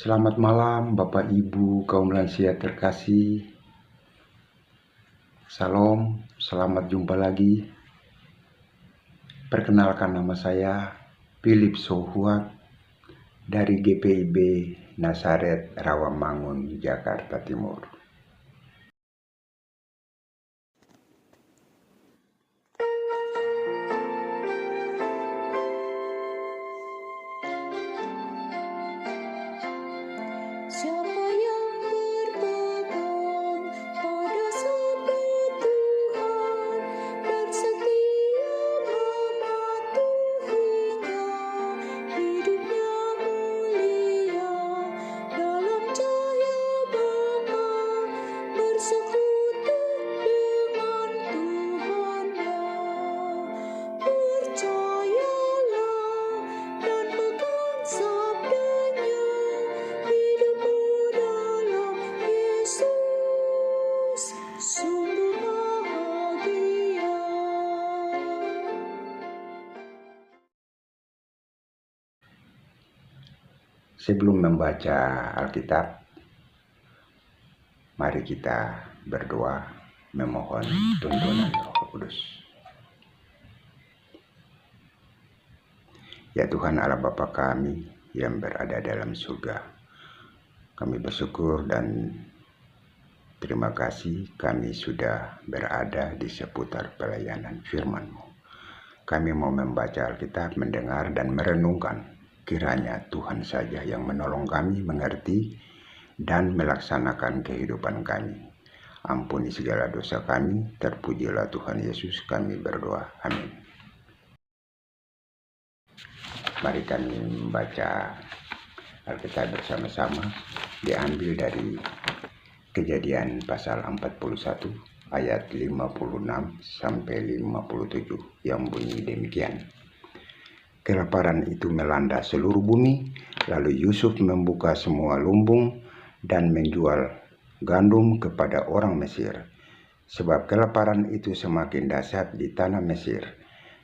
Selamat malam Bapak Ibu kaum lansia terkasih. Salam, selamat jumpa lagi. Perkenalkan, nama saya Philip Sohuat dari GPIB Nazaret Rawamangun, Jakarta Timur. Siapa yang berpegang pada sabda Tuhan dan setia mematuhinya, hidupnya mulia dalam cahaya Bapa, bersekutu dengan Tuhannya. Percayalah dan pegang sabdanya, hidupmu dalam Yesus sungguh bahagia. Sebelum membaca Alkitab, mari kita berdoa memohon tuntunan Roh Kudus. Ya Tuhan Allah Bapa kami yang berada dalam surga, kami bersyukur dan terima kasih kami sudah berada di seputar pelayanan firman-Mu. Kami mau membaca Alkitab, mendengar dan merenungkan. Kiranya Tuhan saja yang menolong kami mengerti dan melaksanakan kehidupan kami. Ampuni segala dosa kami, terpujilah Tuhan Yesus, kami berdoa. Amin. Mari kami membaca Alkitab bersama-sama, diambil dari Kejadian pasal 41 ayat 56 sampai 57 yang bunyi demikian. Kelaparan itu melanda seluruh bumi, lalu Yusuf membuka semua lumbung dan menjual gandum kepada orang Mesir, sebab kelaparan itu semakin dahsyat di tanah Mesir.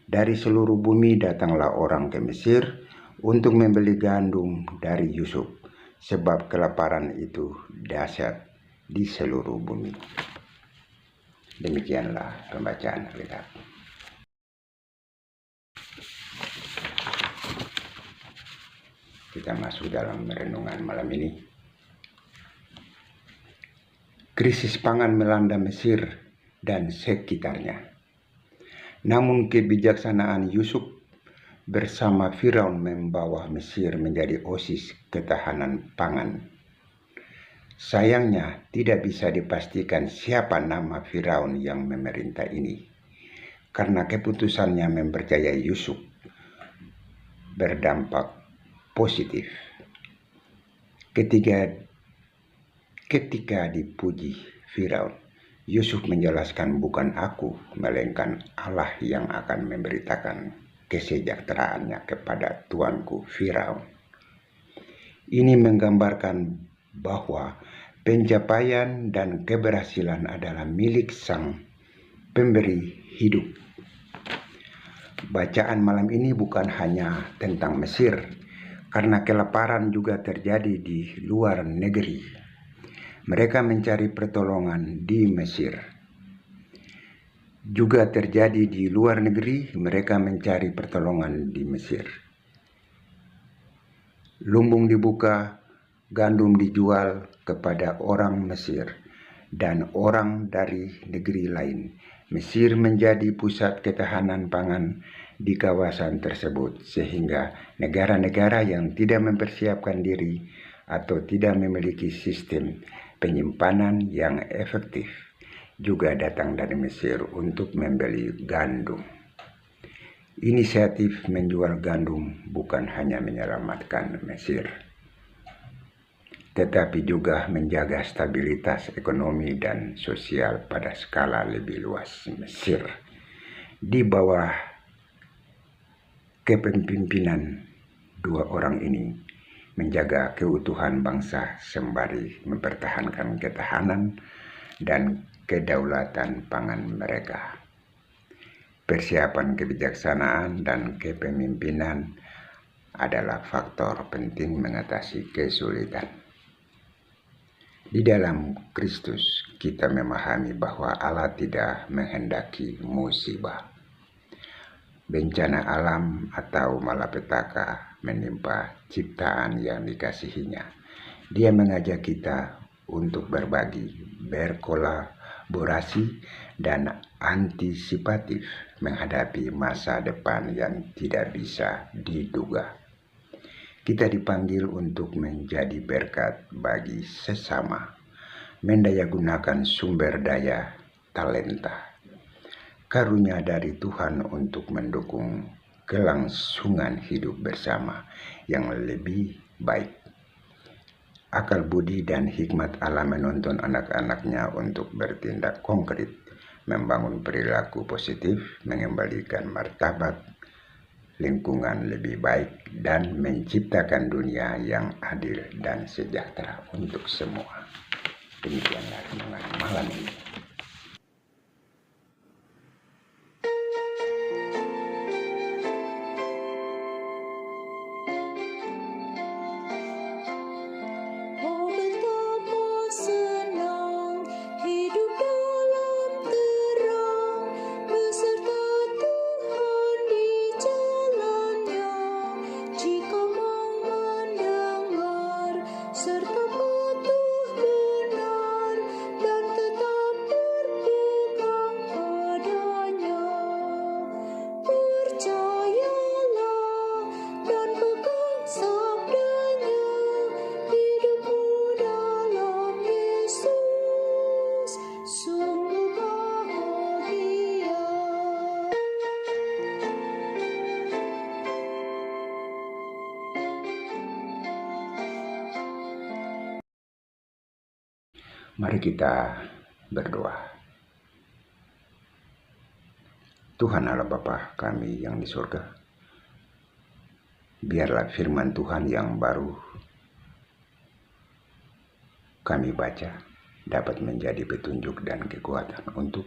Dari seluruh bumi datanglah orang ke Mesir untuk membeli gandum dari Yusuf, sebab kelaparan itu dahsyat di seluruh bumi. Demikianlah pembacaan Alkitab. Kita masuk dalam renungan malam ini. Krisis pangan melanda Mesir dan sekitarnya. Namun kebijaksanaan Yusuf bersama Firaun membawa Mesir menjadi oasis ketahanan pangan. Sayangnya tidak bisa dipastikan siapa nama Firaun yang memerintah ini, karena keputusannya mempercayai Yusuf berdampak positif. Ketika dipuji Firaun, Yusuf menjelaskan, bukan aku, melainkan Allah yang akan memberitakan kesejahteraannya kepada tuanku Firaun. Ini menggambarkan bahwa pencapaian dan keberhasilan adalah milik Sang Pemberi hidup. Bacaan malam ini bukan hanya tentang Mesir, karena kelaparan juga terjadi di luar negeri. Mereka mencari pertolongan di Mesir. Juga terjadi di luar negeri, mereka mencari pertolongan di Mesir. Lumbung dibuka, gandum dijual kepada orang Mesir dan orang dari negeri lain. Mesir menjadi pusat ketahanan pangan di kawasan tersebut, sehingga negara-negara yang tidak mempersiapkan diri atau tidak memiliki sistem penyimpanan yang efektif juga datang dari Mesir untuk membeli gandum. Inisiatif menjual gandum bukan hanya menyelamatkan Mesir, tetapi juga menjaga stabilitas ekonomi dan sosial pada skala lebih luas. Mesir di bawah kepemimpinan dua orang ini menjaga keutuhan bangsa sembari mempertahankan ketahanan dan kedaulatan pangan mereka. Persiapan kebijaksanaan dan kepemimpinan adalah faktor penting mengatasi kesulitan. Di dalam Kristus, kita memahami bahwa Allah tidak menghendaki musibah, bencana alam atau malapetaka menimpa ciptaan yang dikasihinya. Dia mengajak kita untuk berbagi, berkolaborasi, dan antisipatif menghadapi masa depan yang tidak bisa diduga. Kita dipanggil untuk menjadi berkat bagi sesama, mendayagunakan sumber daya, talenta, karunia dari Tuhan untuk mendukung kelangsungan hidup bersama yang lebih baik. Akal budi dan hikmat Allah menuntun anak-anaknya untuk bertindak konkret, membangun perilaku positif, mengembalikan martabat lingkungan lebih baik, dan menciptakan dunia yang adil dan sejahtera untuk semua. Demikianlah renungan malam ini. Oh betapa senang hidup dalam terang beserta Tuhan di jalannya. Jika mau mendengar serta patuh benar dan tetap berpegang padanya. Percayalah dan pegang sabdanya. Hidupmu dalam Yesus sungguh bahagia. Mari kita berdoa. Tuhan Allah Bapa kami yang di surga, biarlah firman Tuhan yang baru kami baca dapat menjadi petunjuk dan kekuatan untuk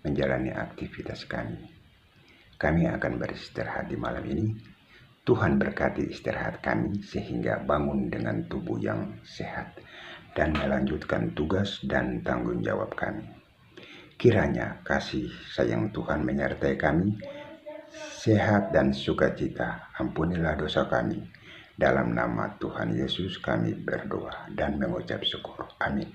menjalani aktivitas kami. Kami akan beristirahat di malam ini. Tuhan berkati istirahat kami sehingga bangun dengan tubuh yang sehat dan melanjutkan tugas dan tanggung jawab kami. Kiranya kasih sayang Tuhan menyertai kami, sehat dan sukacita. Ampunilah dosa kami. Dalam nama Tuhan Yesus kami berdoa dan mengucap syukur. Amin.